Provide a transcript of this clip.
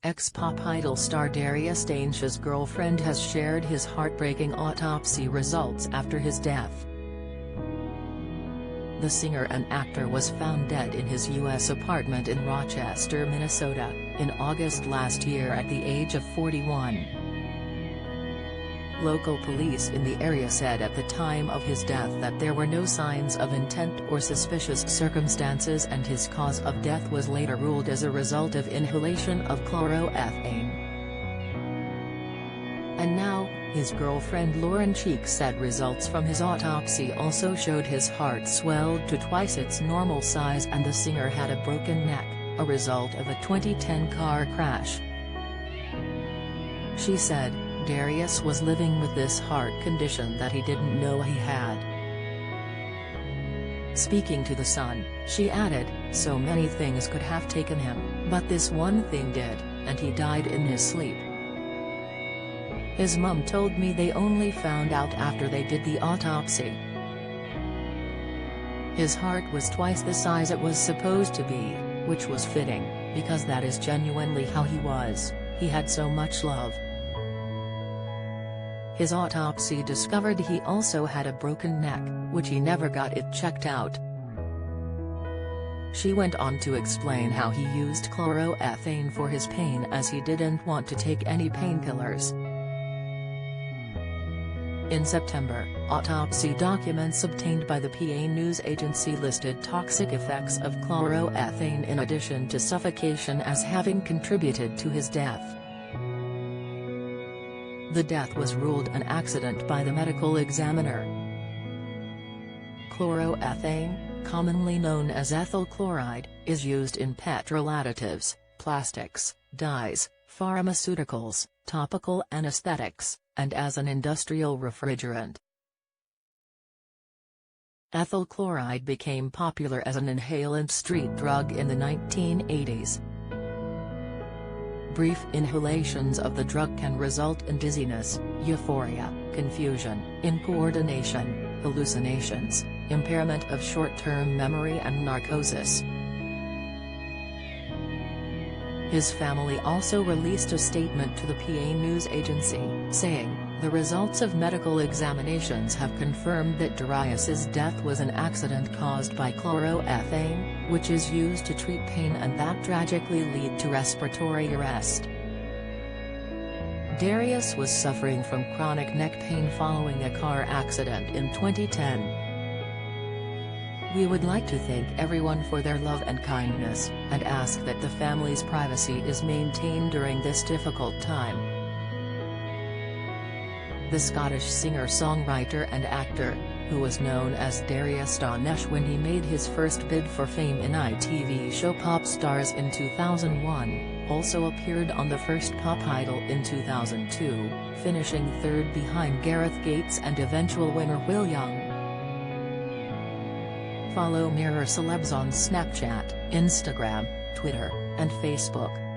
Ex-pop idol star Darius Danesh's girlfriend has shared his heartbreaking autopsy results after his death. The singer and actor was found dead in his U.S. apartment in Rochester, Minnesota, in August last year at the age of 41. Local police in the area said at the time of his death that there were no signs of intent or suspicious circumstances, and his cause of death was later ruled as a result of inhalation of chloroethane. And now, his girlfriend Lauren Cheek said results from his autopsy also showed his heart swelled to twice its normal size and the singer had a broken neck, a result of a 2010 car crash. She said, Darius was living with this heart condition that he didn't know he had. Speaking to The Sun, she added, so many things could have taken him, but this one thing did, and he died in his sleep. His mum told me they only found out after they did the autopsy. His heart was twice the size it was supposed to be, which was fitting, because that is genuinely how he was. He had so much love. His autopsy discovered he also had a broken neck, which he never got it checked out. She went on to explain how he used chloroethane for his pain as he didn't want to take any painkillers. In September, autopsy documents obtained by the PA news agency listed toxic effects of chloroethane in addition to suffocation as having contributed to his death. The death was ruled an accident by the medical examiner. Chloroethane, commonly known as ethyl chloride, is used in petrol additives, plastics, dyes, pharmaceuticals, topical anesthetics, and as an industrial refrigerant. Ethyl chloride became popular as an inhalant street drug in the 1980s. Brief inhalations of the drug can result in dizziness, euphoria, confusion, incoordination, hallucinations, impairment of short-term memory and narcosis. His family also released a statement to the PA news agency, saying, the results of medical examinations have confirmed that Darius's death was an accident caused by chloroethane, which is used to treat pain and that tragically lead to respiratory arrest. Darius was suffering from chronic neck pain following a car accident in 2010. We would like to thank everyone for their love and kindness, and ask that the family's privacy is maintained during this difficult time. The Scottish singer-songwriter and actor, who was known as Darius Danesh when he made his first bid for fame in ITV show Pop Stars in 2001, also appeared on the first Pop Idol in 2002, finishing third behind Gareth Gates and eventual winner Will Young. Follow Mirror Celebs on Snapchat, Instagram, Twitter, and Facebook.